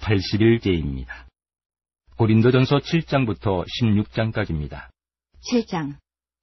81제입니다. 고린도전서 7장부터 16장까지입니다. 7장.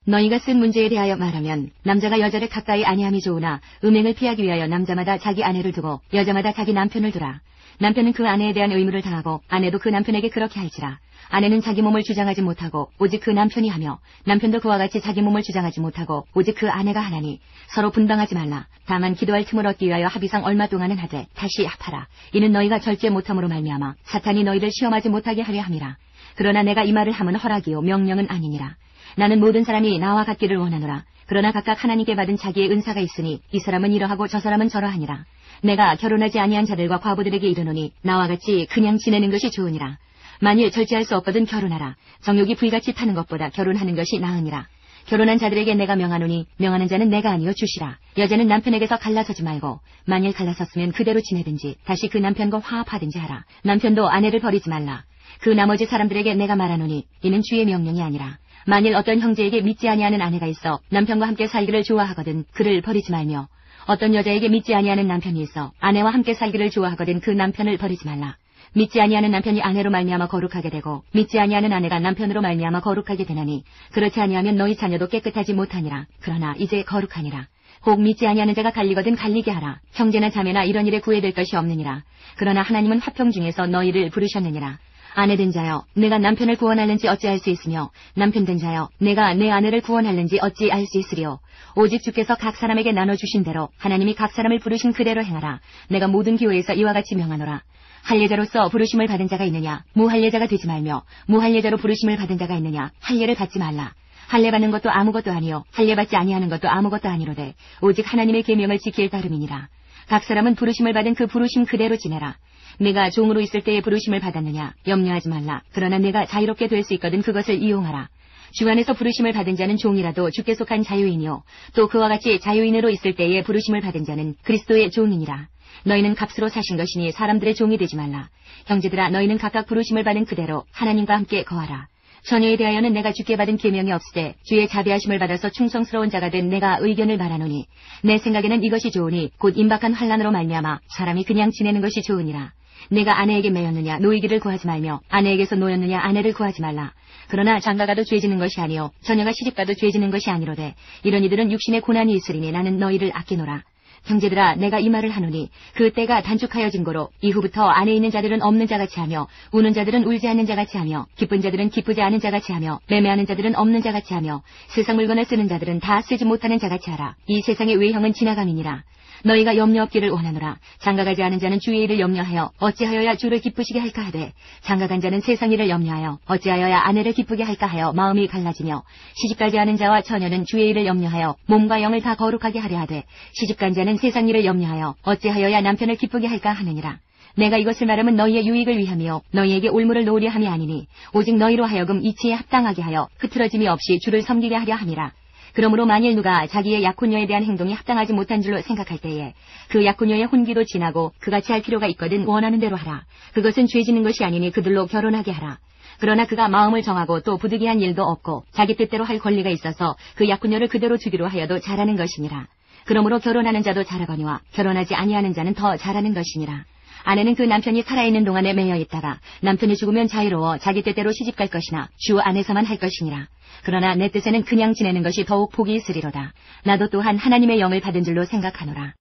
너희가 쓴 문제에 대하여 말하면 남자가 여자를 가까이 아니함이 좋으나 음행을 피하기 위하여 남자마다 자기 아내를 두고 여자마다 자기 남편을 두라. 남편은 그 아내에 대한 의무를 다하고 아내도 그 남편에게 그렇게 할지라. 아내는 자기 몸을 주장하지 못하고 오직 그 남편이 하며 남편도 그와 같이 자기 몸을 주장하지 못하고 오직 그 아내가 하나니 서로 분방하지 말라. 다만 기도할 틈을 얻기 위하여 합의상 얼마 동안은 하되 다시 합하라. 이는 너희가 절제 못함으로 말미암아 사탄이 너희를 시험하지 못하게 하려 함이라. 그러나 내가 이 말을 함은 허락이요 명령은 아니니라. 나는 모든 사람이 나와 같기를 원하노라. 그러나 각각 하나님께 받은 자기의 은사가 있으니 이 사람은 이러하고 저 사람은 저러하니라. 내가 결혼하지 아니한 자들과 과부들에게 이르노니 나와 같이 그냥 지내는 것이 좋으니라. 만일 절제할 수 없거든 결혼하라. 정욕이 불같이 타는 것보다 결혼하는 것이 나으니라. 결혼한 자들에게 내가 명하노니 명하는 자는 내가 아니요 주시라. 여자는 남편에게서 갈라서지 말고 만일 갈라섰으면 그대로 지내든지 다시 그 남편과 화합하든지 하라. 남편도 아내를 버리지 말라. 그 나머지 사람들에게 내가 말하노니 이는 주의 명령이 아니라. 만일 어떤 형제에게 믿지 아니하는 아내가 있어 남편과 함께 살기를 좋아하거든 그를 버리지 말며 어떤 여자에게 믿지 아니하는 남편이 있어 아내와 함께 살기를 좋아하거든 그 남편을 버리지 말라. 믿지 아니하는 남편이 아내로 말미암아 거룩하게 되고 믿지 아니하는 아내가 남편으로 말미암아 거룩하게 되나니 그렇지 아니하면 너희 자녀도 깨끗하지 못하니라. 그러나 이제 거룩하니라. 혹 믿지 아니하는 자가 갈리거든 갈리게 하라. 형제나 자매나 이런 일에 구애될 것이 없느니라. 그러나 하나님은 화평 중에서 너희를 부르셨느니라. 아내 된 자여 내가 남편을 구원할는지 어찌 알 수 있으며 남편 된 자여 내가 내 아내를 구원할는지 어찌 알 수 있으리요. 오직 주께서 각 사람에게 나눠주신 대로 하나님이 각 사람을 부르신 그대로 행하라. 내가 모든 교회에서 이와 같이 명하노라. 할례자로서 부르심을 받은 자가 있느냐 무할례자가 되지 말며 무할례자로 부르심을 받은 자가 있느냐 할례를 받지 말라. 할례 받는 것도 아무것도 아니요 할례 받지 아니하는 것도 아무것도 아니로되 오직 하나님의 계명을 지킬 따름이니라. 각 사람은 부르심을 받은 그 부르심 그대로 지내라. 내가 종으로 있을 때에 부르심을 받았느냐 염려하지 말라. 그러나 내가 자유롭게 될 수 있거든 그것을 이용하라. 주 안에서 부르심을 받은 자는 종이라도 주께 속한 자유인이요 또 그와 같이 자유인으로 있을 때에 부르심을 받은 자는 그리스도의 종이니라. 너희는 값으로 사신 것이니 사람들의 종이 되지 말라. 형제들아 너희는 각각 부르심을 받은 그대로 하나님과 함께 거하라. 처녀에 대하여는 내가 주께 받은 계명이 없으되 주의 자비하심을 받아서 충성스러운 자가 된 내가 의견을 말하노니 내 생각에는 이것이 좋으니 곧 임박한 환난으로 말미암아 사람이 그냥 지내는 것이 좋으니라. 내가 아내에게 매였느냐 노이기를 구하지 말며 아내에게서 노였느냐 아내를 구하지 말라. 그러나 장가가도 죄지는 것이 아니요 처녀가 시집가도 죄지는 것이 아니로되 이런 이들은 육신의 고난이 있으리니 나는 너희를 아끼노라. 형제들아 내가 이 말을 하노니 그 때가 단축하여진 고로 이후부터 안에 있는 자들은 없는 자같이 하며 우는 자들은 울지 않는 자같이 하며 기쁜 자들은 기쁘지 않은 자같이 하며 매매하는 자들은 없는 자같이 하며 세상 물건을 쓰는 자들은 다 쓰지 못하는 자같이 하라. 이 세상의 외형은 지나감이니라. 너희가 염려 없기를 원하노라. 장가가지 않은 자는 주의 일을 염려하여 어찌하여야 주를 기쁘시게 할까 하되 장가간 자는 세상 일을 염려하여 어찌하여야 아내를 기쁘게 할까 하여 마음이 갈라지며 시집가지 않은 자와 처녀는 주의 일을 염려하여 몸과 영을 다 거룩하게 하려 하되 시집간 자는 세상 일을 염려하여 어찌하여야 남편을 기쁘게 할까 하느니라. 내가 이것을 말하면 너희의 유익을 위함이요 너희에게 올무를 놓으려 함이 아니니 오직 너희로 하여금 이치에 합당하게 하여 흐트러짐이 없이 주를 섬기게 하려 함이라. 그러므로 만일 누가 자기의 약혼녀에 대한 행동이 합당하지 못한 줄로 생각할 때에 그 약혼녀의 혼기도 지나고 그같이 할 필요가 있거든 원하는 대로 하라. 그것은 죄지는 것이 아니니 그들로 결혼하게 하라. 그러나 그가 마음을 정하고 또 부득이한 일도 없고 자기 뜻대로 할 권리가 있어서 그 약혼녀를 그대로 주기로 하여도 잘하는 것이니라. 그러므로 결혼하는 자도 잘하거니와 결혼하지 아니하는 자는 더 잘하는 것이니라. 아내는 그 남편이 살아있는 동안에 매여 있다가 남편이 죽으면 자유로워 자기 뜻대로 시집갈 것이나 주 안에서만 할 것이니라. 그러나 내 뜻에는 그냥 지내는 것이 더욱 복이 있으리로다. 나도 또한 하나님의 영을 받은 줄로 생각하노라.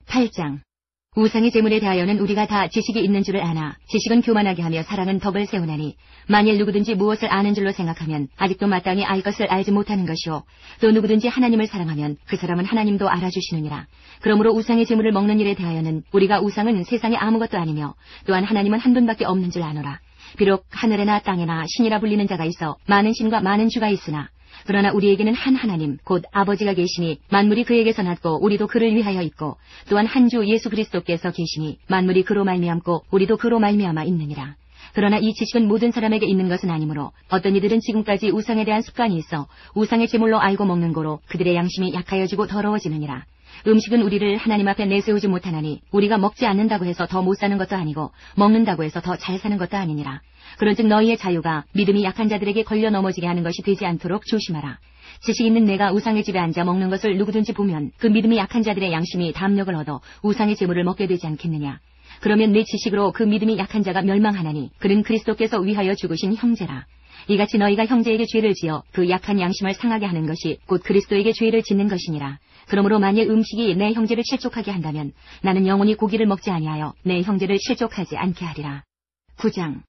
8장. 우상의 제물에 대하여는 우리가 다 지식이 있는 줄을 아나 지식은 교만하게 하며 사랑은 덕을 세우나니 만일 누구든지 무엇을 아는 줄로 생각하면 아직도 마땅히 알 것을 알지 못하는 것이요 또 누구든지 하나님을 사랑하면 그 사람은 하나님도 알아주시느니라. 그러므로 우상의 제물을 먹는 일에 대하여는 우리가 우상은 세상에 아무것도 아니며 또한 하나님은 한 분밖에 없는 줄 아노라. 비록 하늘에나 땅에나 신이라 불리는 자가 있어 많은 신과 많은 주가 있으나 그러나 우리에게는 한 하나님 곧 아버지가 계시니 만물이 그에게서 났고 우리도 그를 위하여 있고 또한 한 주 예수 그리스도께서 계시니 만물이 그로 말미암고 우리도 그로 말미암아 있느니라. 그러나 이 지식은 모든 사람에게 있는 것은 아니므로 어떤 이들은 지금까지 우상에 대한 습관이 있어 우상의 제물로 알고 먹는 고로 그들의 양심이 약하여지고 더러워지느니라. 음식은 우리를 하나님 앞에 내세우지 못하나니 우리가 먹지 않는다고 해서 더 못 사는 것도 아니고 먹는다고 해서 더 잘 사는 것도 아니니라. 그런즉 너희의 자유가 믿음이 약한 자들에게 걸려 넘어지게 하는 것이 되지 않도록 조심하라. 지식 있는 내가 우상의 집에 앉아 먹는 것을 누구든지 보면 그 믿음이 약한 자들의 양심이 담력을 얻어 우상의 제물을 먹게 되지 않겠느냐. 그러면 내 지식으로 그 믿음이 약한 자가 멸망하나니 그는 그리스도께서 위하여 죽으신 형제라. 이같이 너희가 형제에게 죄를 지어 그 약한 양심을 상하게 하는 것이 곧 그리스도에게 죄를 짓는 것이니라. 그러므로 만일 음식이 내 형제를 실족하게 한다면 나는 영원히 고기를 먹지 아니하여 내 형제를 실족하지 않게 하리라. 9장.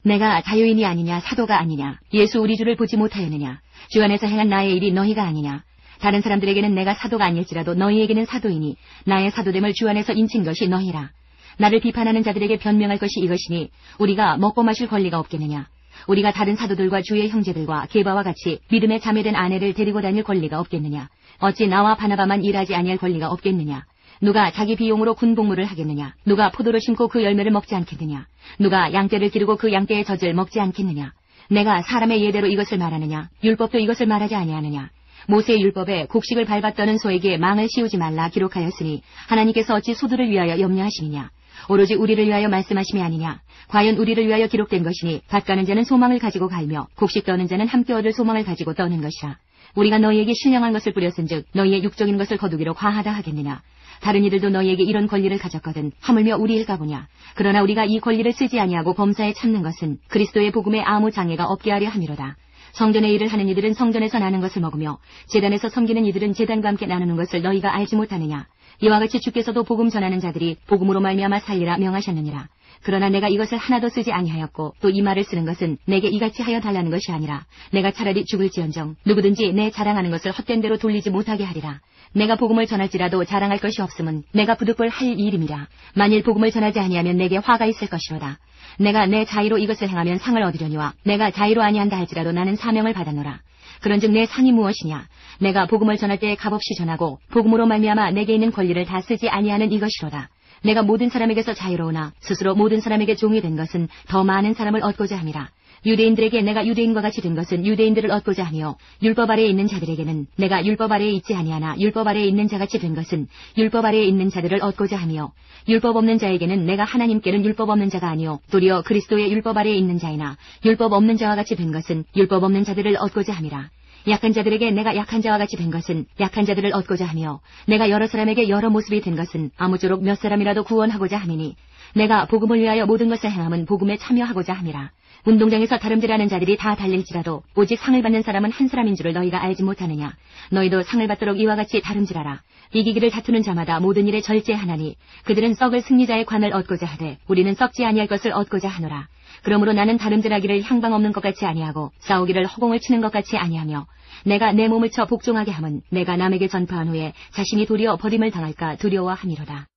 내가 자유인이 아니냐 사도가 아니냐 예수 우리 주를 보지 못하였느냐 주 안에서 행한 나의 일이 너희가 아니냐 다른 사람들에게는 내가 사도가 아닐지라도 너희에게는 사도이니 나의 사도됨을 주 안에서 인친 것이 너희라. 나를 비판하는 자들에게 변명할 것이 이것이니 우리가 먹고 마실 권리가 없겠느냐 우리가 다른 사도들과 주의 형제들과 게바와 같이 믿음에 자매된 아내를 데리고 다닐 권리가 없겠느냐 어찌 나와 바나바만 일하지 아니할 권리가 없겠느냐 누가 자기 비용으로 군복무를 하겠느냐 누가 포도를 심고 그 열매를 먹지 않겠느냐 누가 양떼를 기르고 그 양떼의 젖을 먹지 않겠느냐 내가 사람의 예대로 이것을 말하느냐 율법도 이것을 말하지 아니하느냐 모세의 율법에 곡식을 밟았더는 소에게 망을 씌우지 말라 기록하였으니 하나님께서 어찌 소들을 위하여 염려하시느냐 오로지 우리를 위하여 말씀하심이 아니냐 과연 우리를 위하여 기록된 것이니 밭 가는 자는 소망을 가지고 갈며 곡식 떠는 자는 함께 얻을 소망을 가지고 떠는 것이라. 우리가 너희에게 신령한 것을 뿌렸은즉 너희의 육적인 것을 거두기로 과하다 하겠느냐 다른 이들도 너희에게 이런 권리를 가졌거든 하물며 우리일까 보냐. 그러나 우리가 이 권리를 쓰지 아니하고 범사에 참는 것은 그리스도의 복음에 아무 장애가 없게 하려 함이로다. 성전의 일을 하는 이들은 성전에서 나는 것을 먹으며 제단에서 섬기는 이들은 제단과 함께 나누는 것을 너희가 알지 못하느냐. 이와 같이 주께서도 복음 전하는 자들이 복음으로 말미암아 살리라 명하셨느니라. 그러나 내가 이것을 하나도 쓰지 아니하였고 또 이 말을 쓰는 것은 내게 이같이 하여 달라는 것이 아니라 내가 차라리 죽을지언정 누구든지 내 자랑하는 것을 헛된 대로 돌리지 못하게 하리라. 내가 복음을 전할지라도 자랑할 것이 없음은 내가 부득불 할 일임이라. 만일 복음을 전하지 아니하면 내게 화가 있을 것이로다. 내가 내 자의로 이것을 행하면 상을 얻으려니와 내가 자의로 아니한다 할지라도 나는 사명을 받았노라. 그런즉 내 상이 무엇이냐. 내가 복음을 전할 때 값없이 전하고 복음으로 말미암아 내게 있는 권리를 다 쓰지 아니하는 이것이로다. 내가 모든 사람에게서 자유로우나 스스로 모든 사람에게 종이 된 것은 더 많은 사람을 얻고자 함이라. 유대인들에게 내가 유대인과 같이 된 것은 유대인들을 얻고자 하며 율법 아래에 있는 자들에게는 내가 율법 아래에 있지 아니하나 율법 아래에 있는 자같이 된 것은 율법 아래에 있는 자들을 얻고자 하며 율법 없는 자에게는 내가 하나님께는 율법 없는 자가 아니요 도리어 그리스도의 율법 아래에 있는 자이나 율법 없는 자와 같이 된 것은 율법 없는 자들을 얻고자 함이라. 약한 자들에게 내가 약한 자와 같이 된 것은 약한 자들을 얻고자 하며 내가 여러 사람에게 여러 모습이 된 것은 아무쪼록 몇 사람이라도 구원하고자 함이니 내가 복음을 위하여 모든 것을 행함은 복음에 참여하고자 함이라. 운동장에서 다름질하는 자들이 다 달릴지라도 오직 상을 받는 사람은 한 사람인 줄을 너희가 알지 못하느냐. 너희도 상을 받도록 이와 같이 다름질하라. 이기기를 다투는 자마다 모든 일에 절제하나니 그들은 썩을 승리자의 관을 얻고자 하되 우리는 썩지 아니할 것을 얻고자 하노라. 그러므로 나는 다름질하기를 향방 없는 것 같이 아니하고 싸우기를 허공을 치는 것 같이 아니하며 내가 내 몸을 쳐 복종하게 함은 내가 남에게 전파한 후에 자신이 도리어 버림을 당할까 두려워함이로다.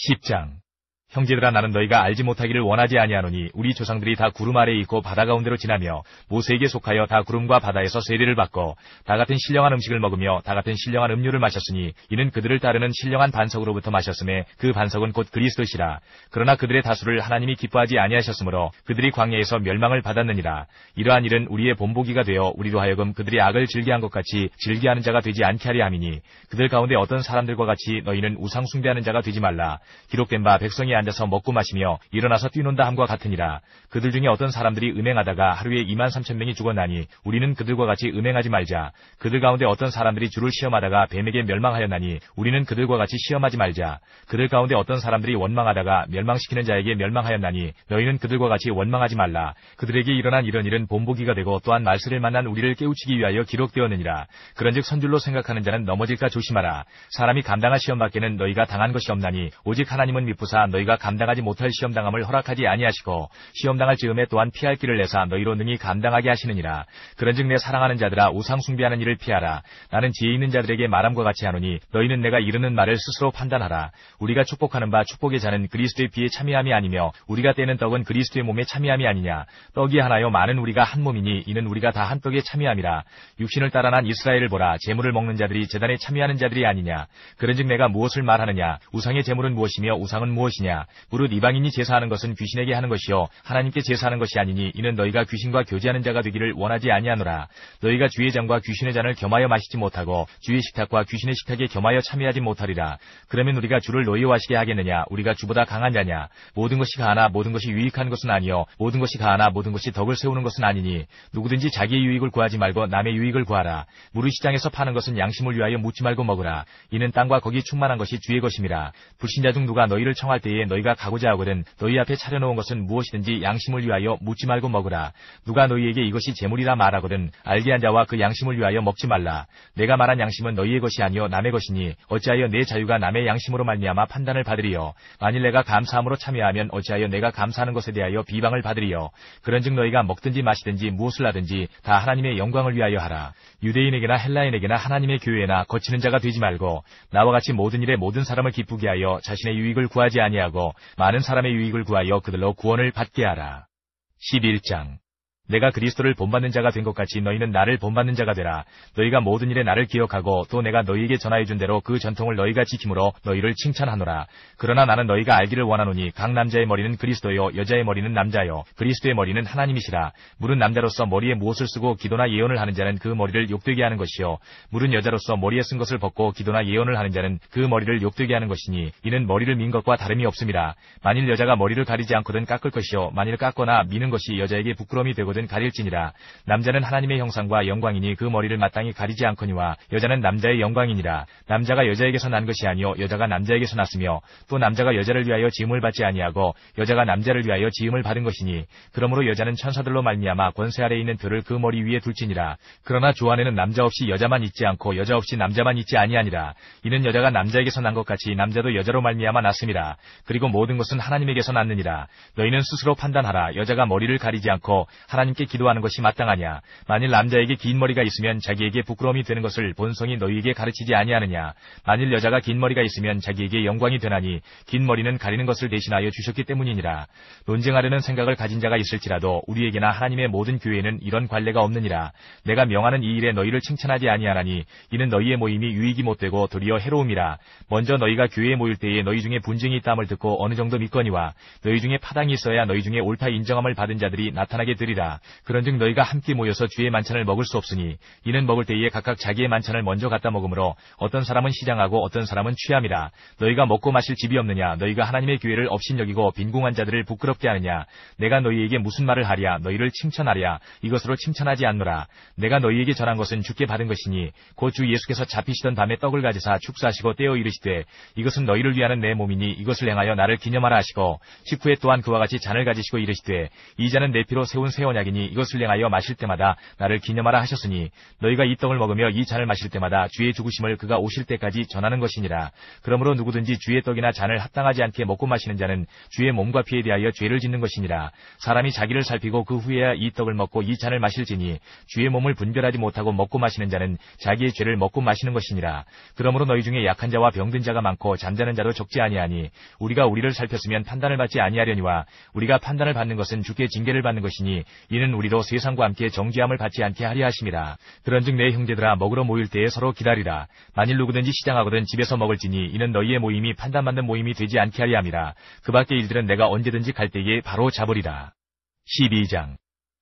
10장. 형제들아 나는 너희가 알지 못하기를 원하지 아니하노니 우리 조상들이 다 구름 아래에 있고 바다 가운데로 지나며 모세에게 속하여 다 구름과 바다에서 세례를 받고 다 같은 신령한 음식을 먹으며 다 같은 신령한 음료를 마셨으니 이는 그들을 따르는 신령한 반석으로부터 마셨음에 그 반석은 곧 그리스도시라. 그러나 그들의 다수를 하나님이 기뻐하지 아니하셨으므로 그들이 광야에서 멸망을 받았느니라. 이러한 일은 우리의 본보기가 되어 우리로 하여금 그들이 악을 즐겨한 것 같이 즐겨하는 자가 되지 않게 하려 함이니 그들 가운데 어떤 사람들과 같이 너희는 우상 숭배하는 자가 되지 말라. 기록된 바 백성이 앉아서 먹고 마시며 일어나서 뛰논다 함과 같으니라. 그들 중에 어떤 사람들이 음행하다가 하루에 23,000명이 죽었나니 우리는 그들과 같이 음행하지 말자. 그들 가운데 어떤 사람들이 주를 시험하다가 뱀에게 멸망하였나니 우리는 그들과 같이 시험하지 말자. 그들 가운데 어떤 사람들이 원망하다가 멸망시키는 자에게 멸망하였나니 너희는 그들과 같이 원망하지 말라. 그들에게 일어난 이런 일은 본보기가 되고 또한 말세를 만난 우리를 깨우치기 위하여 기록되었느니라. 그런즉 선줄로 생각하는 자는 넘어질까 조심하라. 사람이 감당할 시험밖에는 너희가 당한 것이 없나니 오직 하나님은 미쁘사 너희가 감당하지 못할 시험당함을 허락하지 아니하시고 시험당할 즈음에 또한 피할 길을 내사 너희로 능히 감당하게 하시느니라. 그런즉 내 사랑하는 자들아 우상 숭배하는 일을 피하라. 나는 지혜 있는 자들에게 말함과 같이 하노니 너희는 내가 이르는 말을 스스로 판단하라. 우리가 축복하는 바 축복의 잔은 그리스도의 피에 참여함이 아니며 우리가 떼는 떡은 그리스도의 몸에 참여함이 아니냐. 떡이 하나요 많은 우리가 한 몸이니 이는 우리가 다 한 떡에 참여함이라. 육신을 따라 난 이스라엘을 보라. 제물을 먹는 자들이 제단에 참여하는 자들이 아니냐. 그런즉 내가 무엇을 말하느냐. 우상의 제물은 무엇이며 우상은 무엇이냐. 무릇 이방인이 제사하는 것은 귀신에게 하는 것이요 하나님께 제사하는 것이 아니니 이는 너희가 귀신과 교제하는 자가 되기를 원하지 아니하노라. 너희가 주의 잔과 귀신의 잔을 겸하여 마시지 못하고 주의 식탁과 귀신의 식탁에 겸하여 참여하지 못하리라. 그러면 우리가 주를 노예화시게 하겠느냐. 우리가 주보다 강한 자냐. 모든 것이 가하나 모든 것이 유익한 것은 아니요 모든 것이 가하나 모든 것이 덕을 세우는 것은 아니니 누구든지 자기의 유익을 구하지 말고 남의 유익을 구하라. 무릇 시장에서 파는 것은 양심을 위하여 묻지 말고 먹으라. 이는 땅과 거기 충만한 것이 주의 것임이라. 불신자 중 누가 너희를 청할 때에 너희가 가고자 하거든 너희 앞에 차려놓은 것은 무엇이든지 양심을 위하여 묻지 말고 먹으라. 누가 너희에게 이것이 재물이라 말하거든 알게 한 자와 그 양심을 위하여 먹지 말라. 내가 말한 양심은 너희의 것이 아니요 남의 것이니 어찌하여 내 자유가 남의 양심으로 말미암아 판단을 받으리요. 만일 내가 감사함으로 참여하면 어찌하여 내가 감사하는 것에 대하여 비방을 받으리요. 그런즉 너희가 먹든지 마시든지 무엇을 하든지 다 하나님의 영광을 위하여 하라. 유대인에게나 헬라인에게나 하나님의 교회나 거치는 자가 되지 말고 나와 같이 모든 일에 모든 사람을 기쁘게 하여 자신의 유익을 구하지 아니하고 많은 사람의 유익을 구하여 그들로 구원을 받게 하라. 11장 내가 그리스도를 본받는 자가 된 것 같이 너희는 나를 본받는 자가 되라. 너희가 모든 일에 나를 기억하고 또 내가 너희에게 전하여 준 대로 그 전통을 너희가 지킴으로 너희를 칭찬하노라. 그러나 나는 너희가 알기를 원하노니 각 남자의 머리는 그리스도요 여자의 머리는 남자요 그리스도의 머리는 하나님이시라. 물은 남자로서 머리에 무엇을 쓰고 기도나 예언을 하는 자는 그 머리를 욕되게 하는 것이요 물은 여자로서 머리에 쓴 것을 벗고 기도나 예언을 하는 자는 그 머리를 욕되게 하는 것이니 이는 머리를 민 것과 다름이 없음이라. 만일 여자가 머리를 가리지 않거든 깎을 것이요 만일 깎거나 미는 것이 여자에게 부끄러움이 되거든 가릴지니라. 남자는 하나님의 형상과 영광이니 그 머리를 마땅히 가리지 않거니와 여자는 남자의 영광이니라. 남자가 여자에게서 난 것이 아니요 여자가 남자에게서 났으며 또 남자가 여자를 위하여 지음을 받지 아니하고 여자가 남자를 위하여 지음을 받은 것이니 그러므로 여자는 천사들로 말미암아 권세 아래에 있는 들을 그 머리 위에 둘지니라. 그러나 주 안에는 남자 없이 여자만 있지 않고 여자 없이 남자만 있지 아니하니라. 이는 여자가 남자에게서 난 것 같이 남자도 여자로 말미암아 났음이라. 그리고 모든 것은 하나님에게서 났느니라. 너희는 스스로 판단하라. 여자가 머리를 가리지 않고 하나님께 기도하는 것이 마땅하냐. 만일 남자에게 긴 머리가 있으면 자기에게 부끄러움이 되는 것을 본성이 너희에게 가르치지 아니하느냐. 만일 여자가 긴 머리가 있으면 자기에게 영광이 되나니 긴 머리는 가리는 것을 대신하여 주셨기 때문이니라. 논쟁하려는 생각을 가진 자가 있을지라도 우리에게나 하나님의 모든 교회에는 이런 관례가 없느니라. 내가 명하는 이 일에 너희를 칭찬하지 아니하나니 이는 너희의 모임이 유익이 못되고 도리어 해로움이라. 먼저 너희가 교회에 모일 때에 너희 중에 분쟁이 있다함을 듣고 어느 정도 믿거니와 너희 중에 파당이 있어야 너희 중에 옳다 인정함을 받은 자들이 나타나게 되리라. 그런즉 너희가 함께 모여서 주의 만찬을 먹을 수 없으니 이는 먹을 때에 각각 자기의 만찬을 먼저 갖다 먹으므로 어떤 사람은 시장하고 어떤 사람은 취함이라. 너희가 먹고 마실 집이 없느냐. 너희가 하나님의 교회를 업신여기고 빈궁한 자들을 부끄럽게 하느냐. 내가 너희에게 무슨 말을 하랴. 너희를 칭찬하랴. 이것으로 칭찬하지 않노라. 내가 너희에게 전한 것은 주께 받은 것이니 곧 주 예수께서 잡히시던 밤에 떡을 가지사 축사하시고 떼어 이르시되 이것은 너희를 위하는 내 몸이니 이것을 행하여 나를 기념하라 하시고 식후에 또한 그와 같이 잔을 가지시고 이르시되 이 잔은 내 피로 세운 새 언약이니 이것을 행하여 마실 때마다 나를 기념하라 하셨으니 너희가 이 떡을 먹으며 이 잔을 마실 때마다 주의 죽으심을 그가 오실 때까지 전하는 것이니라. 그러므로 누구든지 주의 떡이나 잔을 합당하지 않게 먹고 마시는 자는 주의 몸과 피에 대하여 죄를 짓는 것이니라. 사람이 자기를 살피고 그 후에야 이 떡을 먹고 이 잔을 마실지니 주의 몸을 분별하지 못하고 먹고 마시는 자는 자기의 죄를 먹고 마시는 것이니라. 그러므로 너희 중에 약한 자와 병든 자가 많고 잠자는 자도 적지 아니하니 우리가 우리를 살폈으면 판단을 받지 아니하려니와 우리가 판단을 받는 것은 주께 징계를 받는 것이니 이는 우리도 세상과 함께 정죄함을 받지 않게 하려 하심이라. 그런즉 내 형제들아 먹으러 모일 때에 서로 기다리라. 만일 누구든지 시장하거든 집에서 먹을지니 이는 너희의 모임이 판단받는 모임이 되지 않게 하려 함이라. 그 밖의 일들은 내가 언제든지 갈 때에 바로 잡으리라. 12장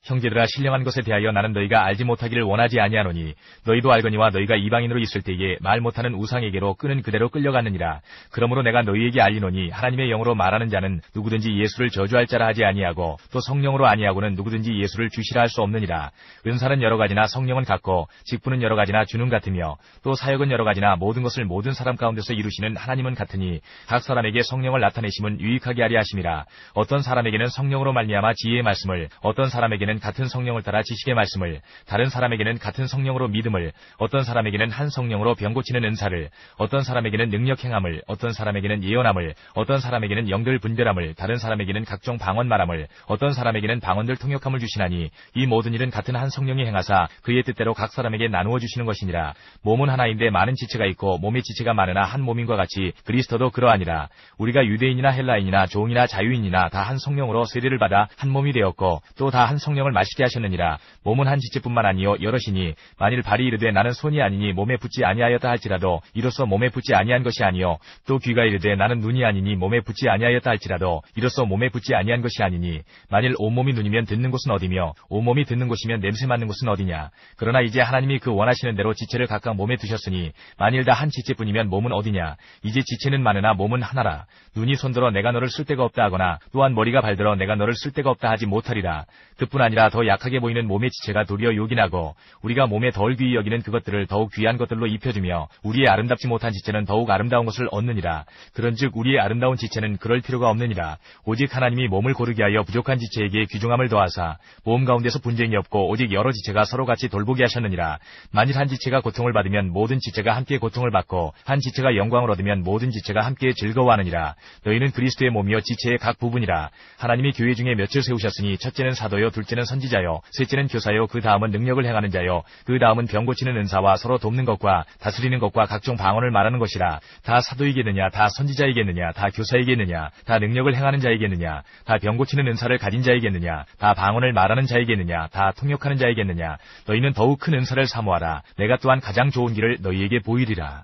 형제들아 신령한 것에 대하여 나는 너희가 알지 못하기를 원하지 아니하노니 너희도 알거니와 너희가 이방인으로 있을 때에 말 못하는 우상에게로 끄는 그대로 끌려갔느니라. 그러므로 내가 너희에게 알리노니 하나님의 영으로 말하는 자는 누구든지 예수를 저주할 자라 하지 아니하고 또 성령으로 아니하고는 누구든지 예수를 주시라 할 수 없느니라. 은사는 여러 가지나 성령은 같고 직분은 여러 가지나 주는 같으며 또 사역은 여러 가지나 모든 것을 모든 사람 가운데서 이루시는 하나님은 같으니 각 사람에게 성령을 나타내심은 유익하게 하려 하심이라. 어떤 사람에게는 성령으로 말미암아 지혜의 말씀을 어떤 사람에게는 같은 성령을 따라 지식의 말씀을 다른 사람에게는 같은 성령으로 믿음을 어떤 사람에게는 한 성령으로 병 고치는 은사를 어떤 사람에게는 능력 행함을 어떤 사람에게는 예언함을 어떤 사람에게는 영들 분별함을 다른 사람에게는 각종 방언 말함을 어떤 사람에게는 방언들 통역함을 주시나니 이 모든 일은 같은 한 성령이 행하사 그의 뜻대로 각 사람에게 나누어 주시는 것이니라. 몸은 하나인데 많은 지체가 있고 몸의 지체가 많으나 한 몸인과 같이 그리스도도 그러하니라. 우리가 유대인이나 헬라인이나 종이나 자유인이나 다 한 성령으로 세례를 받아 한 몸이 되었고 또 다 한 성령을 마시게 하셨느니라. 몸은 한 지체뿐만 아니요 여럿이니 만일 발이 이르되 나는 손이 아니니 몸에 붙지 아니하였다 할지라도 이로써 몸에 붙지 아니한 것이 아니요 또 귀가 이르되 나는 눈이 아니니 몸에 붙지 아니하였다 할지라도 이로써 몸에 붙지 아니한 것이 아니니 만일 온몸이 눈이면 듣는 곳은 어디며 온몸이 듣는 곳이면 냄새 맡는 곳은 어디냐. 그러나 이제 하나님이 그 원하시는 대로 지체를 각각 몸에 두셨으니 만일 다 한 지체뿐이면 몸은 어디냐. 이제 지체는 많으나 몸은 하나라. 눈이 손들어 내가 너를 쓸 데가 없다 하거나 또한 머리가 발들어 내가 너를 쓸 데가 없다 하지 못하리라. 그뿐 아니라 아니라 더 약하게 보이는 몸의 지체가 도리어 요긴하고 우리가 몸에 덜 귀히 여기는 그것들을 더욱 귀한 것들로 입혀주며 우리의 아름답지 못한 지체는 더욱 아름다운 것을 얻느니라. 그런즉 우리의 아름다운 지체는 그럴 필요가 없느니라. 오직 하나님이 몸을 고르게 하여 부족한 지체에게 귀중함을 더하사 몸 가운데서 분쟁이 없고 오직 여러 지체가 서로 같이 돌보게 하셨느니라. 만일 한 지체가 고통을 받으면 모든 지체가 함께 고통을 받고 한 지체가 영광을 얻으면 모든 지체가 함께 즐거워하느니라. 너희는 그리스도의 몸이요 지체의 각 부분이라. 하나님이 교회 중에 몇을 세우셨으니 첫째는 사도요, 둘째는 선지자요, 셋째는 교사요, 그 다음은 능력을 행하는 자요, 그 다음은 병 고치는 은사와 서로 돕는 것과 다스리는 것과 각종 방언을 말하는 것이라. 다 사도이겠느냐, 다 선지자이겠느냐, 다 교사이겠느냐, 다 능력을 행하는 자이겠느냐, 다 병 고치는 은사를 가진 자이겠느냐, 다 방언을 말하는 자이겠느냐, 다 통역하는 자이겠느냐. 너희는 더욱 큰 은사를 사모하라. 내가 또한 가장 좋은 길을 너희에게 보이리라.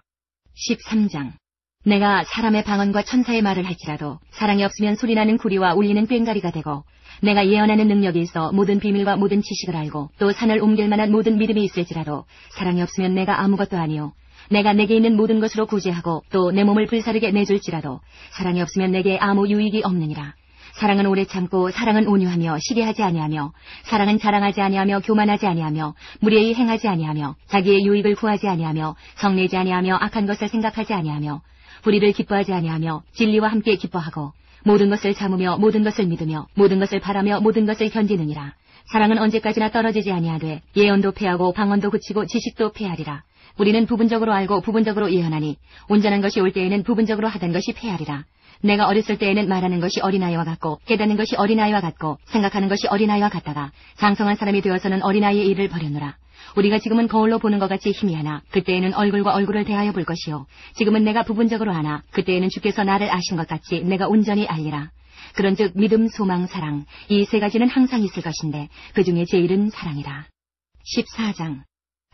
13장. 내가 사람의 방언과 천사의 말을 할지라도 사랑이 없으면 소리나는 구리와 울리는 꽹가리가 되고 내가 예언하는 능력이 있어 모든 비밀과 모든 지식을 알고 또 산을 옮길 만한 모든 믿음이 있을지라도 사랑이 없으면 내가 아무것도 아니요 내가 내게 있는 모든 것으로 구제하고 또 내 몸을 불사르게 내줄지라도 사랑이 없으면 내게 아무 유익이 없느니라. 사랑은 오래 참고 사랑은 온유하며 시기하지 아니하며 사랑은 자랑하지 아니하며 교만하지 아니하며 무례히 행하지 아니하며 자기의 유익을 구하지 아니하며 성내지 아니하며 악한 것을 생각하지 아니하며 불의를 기뻐하지 아니하며 진리와 함께 기뻐하고 모든 것을 참으며 모든 것을 믿으며 모든 것을 바라며 모든 것을 견디느니라. 사랑은 언제까지나 떨어지지 아니하되 예언도 패하고 방언도 그치고 지식도 패하리라. 우리는 부분적으로 알고 부분적으로 예언하니 온전한 것이 올 때에는 부분적으로 하던 것이 패하리라. 내가 어렸을 때에는 말하는 것이 어린아이와 같고 깨닫는 것이 어린아이와 같고 생각하는 것이 어린아이와 같다가 장성한 사람이 되어서는 어린아이의 일을 버렸노라. 우리가 지금은 거울로 보는 것 같이 희미하나 그때에는 얼굴과 얼굴을 대하여 볼 것이요 지금은 내가 부분적으로 아나 그때에는 주께서 나를 아신 것 같이 내가 온전히 알리라. 그런즉 믿음, 소망, 사랑 이 세 가지는 항상 있을 것인데 그 중에 제일은 사랑이라. 14장.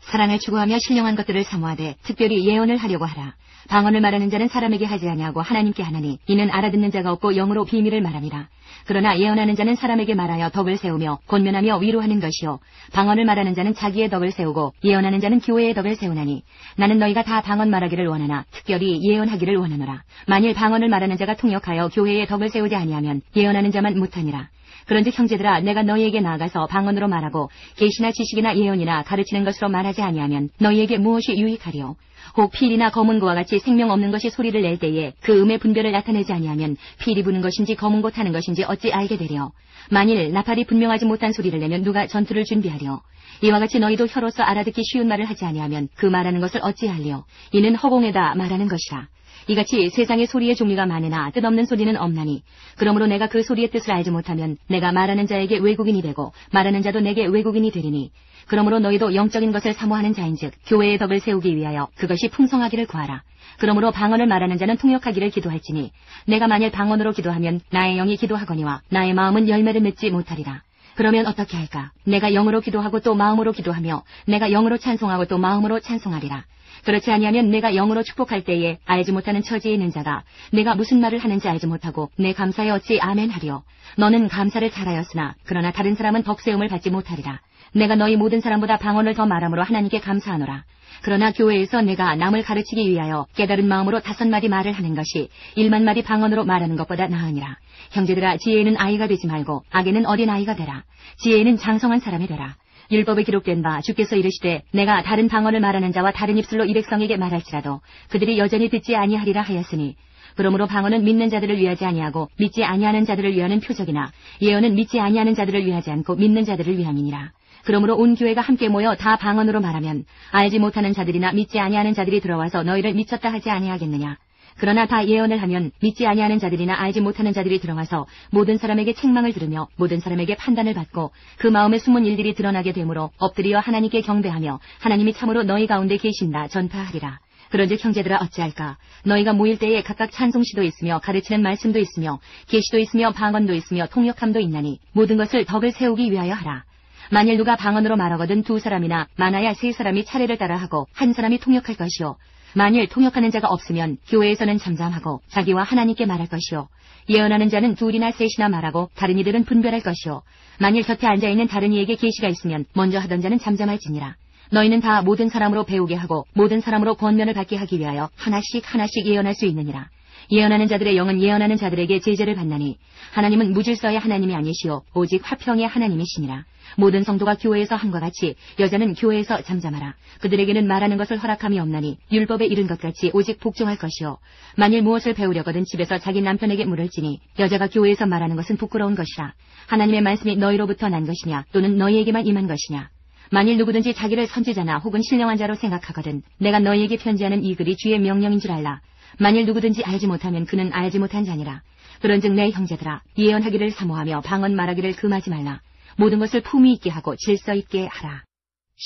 사랑을 추구하며 신령한 것들을 사모하되 특별히 예언을 하려고 하라. 방언을 말하는 자는 사람에게 하지 아니하고 하나님께 하나니 이는 알아듣는 자가 없고 영으로 비밀을 말함이라. 그러나 예언하는 자는 사람에게 말하여 덕을 세우며 권면하며 위로하는 것이요 방언을 말하는 자는 자기의 덕을 세우고 예언하는 자는 교회의 덕을 세우나니 나는 너희가 다 방언 말하기를 원하나 특별히 예언하기를 원하노라. 만일 방언을 말하는 자가 통역하여 교회의 덕을 세우지 아니하면 예언하는 자만 못하니라. 그런즉 형제들아 내가 너희에게 나아가서 방언으로 말하고 계시나 지식이나 예언이나 가르치는 것으로 말하지 아니하면 너희에게 무엇이 유익하리요. 혹 필이나 검은 고와 같이 생명 없는 것이 소리를 낼 때에 그 음의 분별을 나타내지 아니하면 필이 부는 것인지 검은 고 타는 것인지 어찌 알게 되려. 만일 나팔이 분명하지 못한 소리를 내면 누가 전투를 준비하려. 이와 같이 너희도 혀로서 알아듣기 쉬운 말을 하지 아니하면 그 말하는 것을 어찌 알리요. 이는 허공에다 말하는 것이라. 이같이 세상에 소리의 종류가 많으나 뜻없는 소리는 없나니 그러므로 내가 그 소리의 뜻을 알지 못하면 내가 말하는 자에게 외국인이 되고 말하는 자도 내게 외국인이 되리니 그러므로 너희도 영적인 것을 사모하는 자인즉 교회의 덕을 세우기 위하여 그것이 풍성하기를 구하라. 그러므로 방언을 말하는 자는 통역하기를 기도할지니 내가 만일 방언으로 기도하면 나의 영이 기도하거니와 나의 마음은 열매를 맺지 못하리라. 그러면 어떻게 할까? 내가 영으로 기도하고 또 마음으로 기도하며 내가 영으로 찬송하고 또 마음으로 찬송하리라. 그렇지 아니하면 내가 영으로 축복할 때에 알지 못하는 처지에 있는 자가 내가 무슨 말을 하는지 알지 못하고 내 감사에 어찌 아멘 하리요. 너는 감사를 잘하였으나 그러나 다른 사람은 덕세움을 받지 못하리라. 내가 너희 모든 사람보다 방언을 더 말함으로 하나님께 감사하노라. 그러나 교회에서 내가 남을 가르치기 위하여 깨달은 마음으로 5마디 말을 하는 것이 100,000마디 방언으로 말하는 것보다 나으니라. 형제들아 지혜는 아이가 되지 말고 악에는 어린 아이가 되라. 지혜는 장성한 사람이 되라. 율법에 기록된 바 주께서 이르시되 내가 다른 방언을 말하는 자와 다른 입술로 이 백성에게 말할지라도 그들이 여전히 듣지 아니하리라 하였으니 그러므로 방언은 믿는 자들을 위하지 아니하고 믿지 아니하는 자들을 위하는 표적이나 예언은 믿지 아니하는 자들을 위하지 않고 믿는 자들을 위함이니라. 그러므로 온 교회가 함께 모여 다 방언으로 말하면 알지 못하는 자들이나 믿지 아니하는 자들이 들어와서 너희를 미쳤다 하지 아니하겠느냐. 그러나 다 예언을 하면 믿지 아니하는 자들이나 알지 못하는 자들이 들어와서 모든 사람에게 책망을 들으며 모든 사람에게 판단을 받고 그 마음에 숨은 일들이 드러나게 되므로 엎드려 하나님께 경배하며 하나님이 참으로 너희 가운데 계신다 전파하리라. 그런즉 형제들아 어찌할까? 너희가 모일 때에 각각 찬송시도 있으며 가르치는 말씀도 있으며 계시도 있으며 방언도 있으며 통역함도 있나니 모든 것을 덕을 세우기 위하여 하라. 만일 누가 방언으로 말하거든 2사람이나 많아야 3사람이 차례를 따라 하고 한 사람이 통역할 것이요. 만일 통역하는 자가 없으면 교회에서는 잠잠하고 자기와 하나님께 말할 것이요. 예언하는 자는 2이나 3이나 말하고 다른 이들은 분별할 것이요. 만일 곁에 앉아있는 다른 이에게 계시가 있으면 먼저 하던 자는 잠잠할지니라. 너희는 다 모든 사람으로 배우게 하고 모든 사람으로 권면을 받게 하기 위하여 하나씩 예언할 수 있느니라. 예언하는 자들의 영은 예언하는 자들에게 제재를 받나니 하나님은 무질서의 하나님이 아니시오 오직 화평의 하나님이시니라. 모든 성도가 교회에서 함과 같이 여자는 교회에서 잠잠하라. 그들에게는 말하는 것을 허락함이 없나니 율법에 이른 것 같이 오직 복종할 것이요. 만일 무엇을 배우려거든 집에서 자기 남편에게 물을지니 여자가 교회에서 말하는 것은 부끄러운 것이라. 하나님의 말씀이 너희로부터 난 것이냐 또는 너희에게만 임한 것이냐. 만일 누구든지 자기를 선지자나 혹은 신령한 자로 생각하거든 내가 너희에게 편지하는 이 글이 주의 명령인 줄 알라. 만일 누구든지 알지 못하면 그는 알지 못한 자니라. 그런즉 내 형제들아 예언하기를 사모하며 방언 말하기를 금하지 말라. 모든 것을 품위 있게 하고 질서 있게 하라.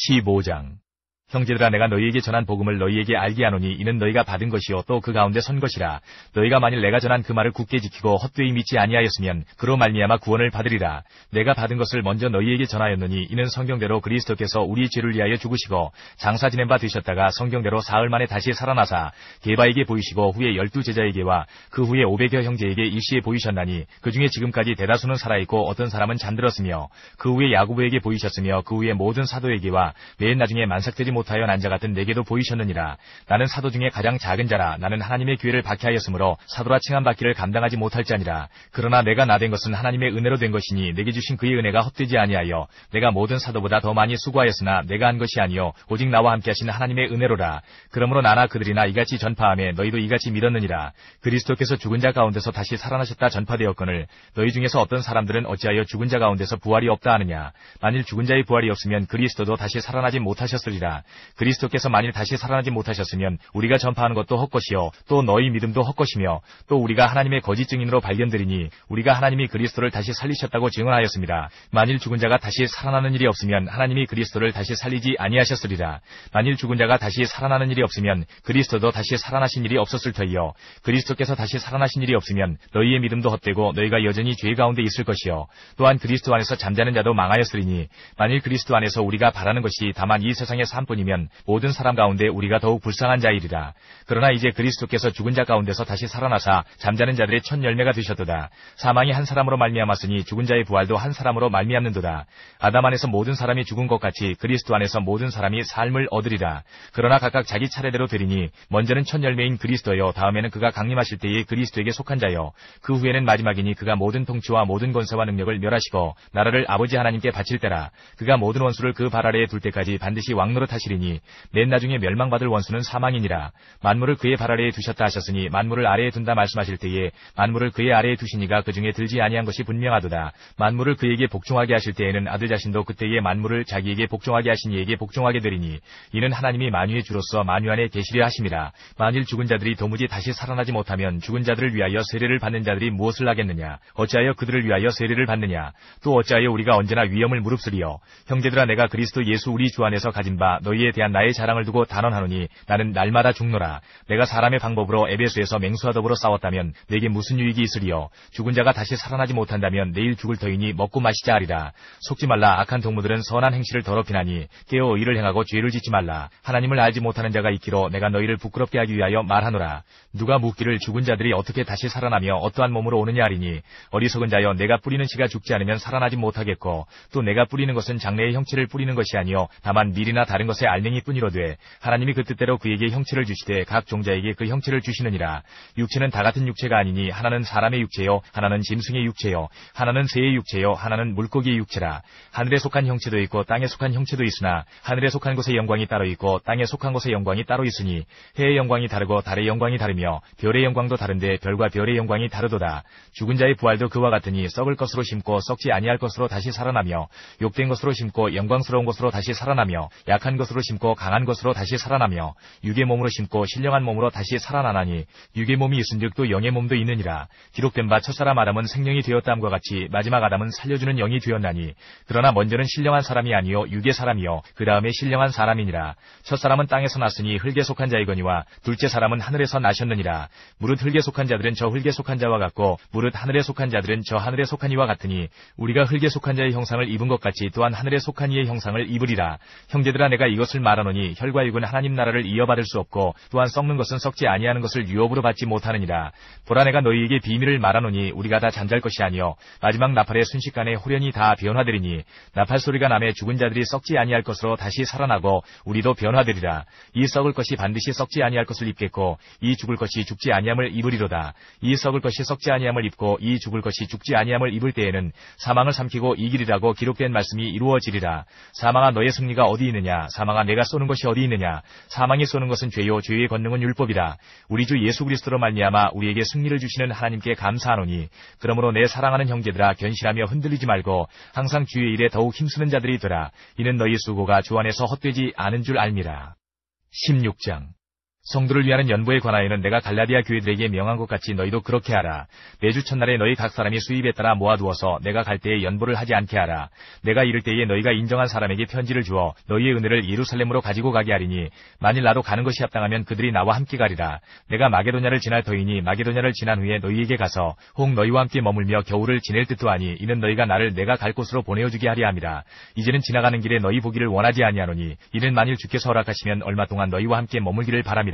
15장. 형제들아 내가 너희에게 전한 복음을 너희에게 알게 하노니 이는 너희가 받은 것이요 또 그 가운데 선 것이라. 너희가 만일 내가 전한 그 말을 굳게 지키고 헛되이 믿지 아니하였으면 그로 말미암아 구원을 받으리라. 내가 받은 것을 먼저 너희에게 전하였노니 이는 성경대로 그리스도께서 우리 죄를 위하여 죽으시고 장사 지낸 바 되셨다가 성경대로 사흘 만에 다시 살아나사 게바에게 보이시고 후에 12제자에게와 그 후에 500여 형제에게 일시에 보이셨나니 그 중에 지금까지 대다수는 살아있고 어떤 사람은 잠들었으며 그 후에 야고보에게 보이셨으며 그 후에 모든 사도에게와 맨 나중에 만삭되지 못하여 난 자 같은 내게도 보이셨느니라. 나는 사도 중에 가장 작은 자라. 나는 하나님의 기회를 박해하였으므로 사도라 칭함받기를 감당하지 못할 자니라. 그러나 내가 나 된 것은 하나님의 은혜로 된 것이니 내게 주신 그의 은혜가 헛되지 아니하여 내가 모든 사도보다 더 많이 수고하였으나 내가 한 것이 아니요 오직 나와 함께 하신 하나님의 은혜로라. 그러므로 나나 그들이나 이같이 전파하며 너희도 이같이 믿었느니라. 그리스도께서 죽은 자 가운데서 다시 살아나셨다 전파되었거늘 너희 중에서 어떤 사람들은 어찌하여 죽은 자 가운데서 부활이 없다 하느냐. 만일 죽은 자의 부활이 없으면 그리스도도 다시 살아나지 못하셨으리라. 그리스도께서 만일 다시 살아나지 못하셨으면 우리가 전파하는 것도 헛것이요 또 너희 믿음도 헛것이며 또 우리가 하나님의 거짓 증인으로 발견되리니 우리가 하나님이 그리스도를 다시 살리셨다고 증언하였습니다. 만일 죽은 자가 다시 살아나는 일이 없으면 하나님이 그리스도를 다시 살리지 아니하셨으리라. 만일 죽은 자가 다시 살아나는 일이 없으면 그리스도도 다시 살아나신 일이 없었을 터이요 그리스도께서 다시 살아나신 일이 없으면 너희의 믿음도 헛되고 너희가 여전히 죄 가운데 있을 것이요 또한 그리스도 안에서 잠자는 자도 망하였으리니 만일 그리스도 안에서 우리가 바라는 것이 다만 이 세상의 삶뿐이면 모든 사람 가운데 우리가 더욱 불쌍한 자이리라. 그러나 이제 그리스도께서 죽은 자 가운데서 다시 살아나사 잠자는 자들의 첫 열매가 되셨도다. 사망이 한 사람으로 말미암았으니 죽은 자의 부활도 한 사람으로 말미암는도다. 아담 안에서 모든 사람이 죽은 것 같이 그리스도 안에서 모든 사람이 삶을 얻으리라. 그러나 각각 자기 차례대로 되리니 먼저는 첫 열매인 그리스도여 다음에는 그가 강림하실 때에 그리스도에게 속한 자여 그 후에는 마지막이니 그가 모든 통치와 모든 권세와 능력을 멸하시고 나라를 아버지 하나님께 바칠 때라. 그가 모든 원수를 그 발 아래에 둘 때까지 반드시 왕노릇 하시리니 맨 나중에 멸망받을 원수는 사망이니라. 만물을 그의 발 아래에 두셨다 하셨으니 만물을 아래에 둔다 말씀하실 때에 만물을 그의 아래에 두시니가 그 중에 들지 아니한 것이 분명하도다. 만물을 그에게 복종하게 하실 때에는 아들 자신도 그때에 만물을 자기에게 복종하게 하신 이에게 복종하게 되리니 이는 하나님이 만유의 주로서 만유 안에 계시려 하심이라. 만일 죽은 자들이 도무지 다시 살아나지 못하면 죽은 자들을 위하여 세례를 받는 자들이 무엇을 하겠느냐. 어찌하여 그들을 위하여 세례를 받느냐. 또 어찌하여 우리가 언제나 위험을 무릅쓰리요. 형제들아 내가 그리스도 예수 우리 주 안에서 가진 바 너희에 대한 나의 자랑을 두고 단언하노니 나는 날마다 죽노라. 내가 사람의 방법으로 에베소에서 맹수와 더불어 싸웠다면 내게 무슨 유익이 있으리요. 죽은 자가 다시 살아나지 못한다면 내일 죽을 터이니 먹고 마시자 하리라. 속지 말라. 악한 동무들은 선한 행실을 더럽히나니 깨어 의를 행하고 죄를 짓지 말라. 하나님을 알지 못하는 자가 있기로 내가 너희를 부끄럽게 하기 위하여 말하노라. 누가 묻기를 죽은 자들이 어떻게 다시 살아나며 어떠한 몸으로 오느냐 하리니 어리석은 자여 내가 뿌리는 씨가 죽지 않으면 살아나지 못하겠고 또 내가 뿌리는 것은 장래의 형체를 뿌리는 것이 아니요 다만 밀이나 다른 것의 알맹이뿐이로되 하나님이 그 뜻대로 그에게 형체를 주시되 각 종자에게 그 형체를 주시느니라. 육체는 다 같은 육체가 아니니 하나는 사람의 육체요 하나는 짐승의 육체요 하나는 새의 육체요 하나는 물고기의 육체라. 하늘에 속한 형체도 있고 땅에 속한 형체도 있으나 하늘에 속한 것의 영광이 따로 있고 땅에 속한 것의 영광이 따로 있으니 해의 영광이 다르고 달의 영광이 다르며 별의 영광도 다른데 별과 별의 영광이 다르도다. 죽은 자의 부활도 그와 같으니 썩을 것으로 심고 썩지 아니할 것으로 다시 살아나며 욕된 것으로 심고 영광스러운 것으로 다시 살아나며 약한 것으로 심고 강한 것으로 다시 살아나며 육의 몸으로 심고 신령한 몸으로 다시 살아나나니 육의 몸이 있은즉 또 영의 몸도 있느니라. 기록된 바 첫사람 아담은 생명이 되었다함과 같이 마지막 아담은 살려주는 영이 되었나니 그러나 먼저는 신령한 사람이 아니요 육의 사람이요 그 다음에 신령한 사람이니라. 첫사람은 땅에서 났으니 흙에 속한 자이거니와 둘째 사람은 하늘에서 나셨느니라. 무릇 흙에 속한 자들은 저 흙에 속한 자와 같고 무릇 하늘에 속한 자들은 저 하늘에 속한 이와 같으니 우리가 흙에 속한 자의 형상을 입은 것 같이 또한 하늘에 속한 이의 형상을 입으리라. 형제들아 내가 이것 이것을 말하노니 혈과 육은 하나님 나라를 이어받을 수 없고 또한 썩는 것은 썩지 아니하는 것을 유업으로 받지 못하느니라. 보라 내가 너희에게 비밀을 말하노니 우리가 다 잠잘 것이 아니요 마지막 나팔의 순식간에 홀연히 다 변화되리니 나팔 소리가 나매 죽은 자들이 썩지 아니할 것으로 다시 살아나고 우리도 변화되리라. 이 썩을 것이 반드시 썩지 아니할 것을 입겠고 이 죽을 것이 죽지 아니함을 입으리로다. 이 썩을 것이 썩지 아니함을 입고 이 죽을 것이 죽지 아니함을 입을 때에는 사망을 삼키고 이기리라고 기록된 말씀이 이루어지리라. 사망아 너의 승리가 어디 있느냐? 사망아 내가 쏘는 것이 어디 있느냐? 사망이 쏘는 것은 죄요 죄의 권능은 율법이라. 우리 주 예수 그리스도로 말미암아 우리에게 승리를 주시는 하나님께 감사하노니 그러므로 내 사랑하는 형제들아 견실하며 흔들리지 말고 항상 주의 일에 더욱 힘쓰는 자들이 되라. 이는 너희 수고가 주 안에서 헛되지 않은 줄 알미라. 16장 성도를 위하는 연보에 관하여는 내가 갈라디아 교회들에게 명한 것 같이 너희도 그렇게 하라. 매주 첫날에 너희 각 사람이 수입에 따라 모아두어서 내가 갈 때에 연보를 하지 않게 하라. 내가 이를 때에 너희가 인정한 사람에게 편지를 주어 너희의 은혜를 예루살렘으로 가지고 가게 하리니 만일 나도 가는 것이 합당하면 그들이 나와 함께 가리라. 내가 마게도냐를 지날 터이니 마게도냐를 지난 후에 너희에게 가서 혹 너희와 함께 머물며 겨울을 지낼 듯도 하니 이는 너희가 나를 내가 갈 곳으로 보내어주게 하리 함이라. 이제는 지나가는 길에 너희 보기를 원하지 아니하노니 이는 만일 주께서 허락하시면 얼마 동안 너희와 함께 머물기를 바람이라.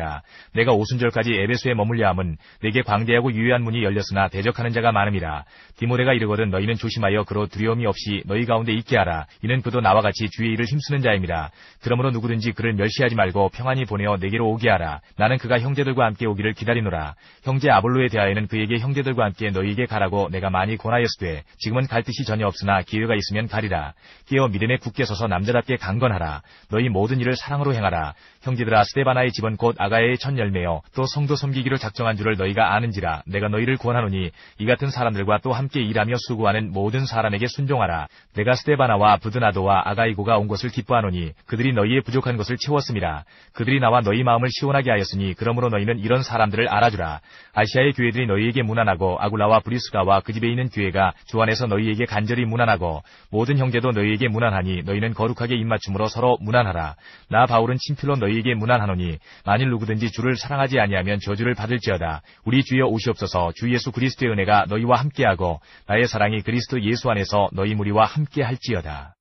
내가 오순절까지 에베소에 머물려 함은 내게 광대하고 유효한 문이 열렸으나 대적하는 자가 많음이라. 디모데가 이르거든 너희는 조심하여 그로 두려움이 없이 너희 가운데 있게 하라. 이는 그도 나와 같이 주의 일을 힘쓰는 자임이라. 그러므로 누구든지 그를 멸시하지 말고 평안히 보내어 내게로 오게 하라. 나는 그가 형제들과 함께 오기를 기다리노라. 형제 아볼로에 대하여는 그에게 형제들과 함께 너희에게 가라고 내가 많이 권하였으되 지금은 갈 뜻이 전혀 없으나 기회가 있으면 가리라. 깨어 믿음에 굳게 서서 남자답게 강건하라. 너희 모든 일을 사랑으로 행하라. 형제들아 스데바나의 집은 곧 아가야의 첫 열매요 또 성도 섬기기로 작정한 줄을 너희가 아는지라. 내가 너희를 권하노니 이 같은 사람들과 또 함께 일하며 수고하는 모든 사람에게 순종하라. 내가 스데바나와 부드나도와 아가이고가 온 것을 기뻐하노니 그들이 너희의 부족한 것을 채웠음이라. 그들이 나와 너희 마음을 시원하게 하였으니 그러므로 너희는 이런 사람들을 알아주라. 아시아의 교회들이 너희에게 문안하고 아굴라와 브리스가와 그 집에 있는 교회가 주 안에서 너희에게 간절히 문안하고 모든 형제도 너희에게 문안하니 너희는 거룩하게 입맞춤으로 서로 문안하라. 나 바울은 친필로 너희에게 문안하노니 만일 누구든지 주를 사랑하지 아니하면 저주를 받을지어다. 우리 주여 오시옵소서. 주 예수 그리스도의 은혜가 너희와 함께하고 나의 사랑이 그리스도 예수 안에서 너희 무리와 함께할지어다.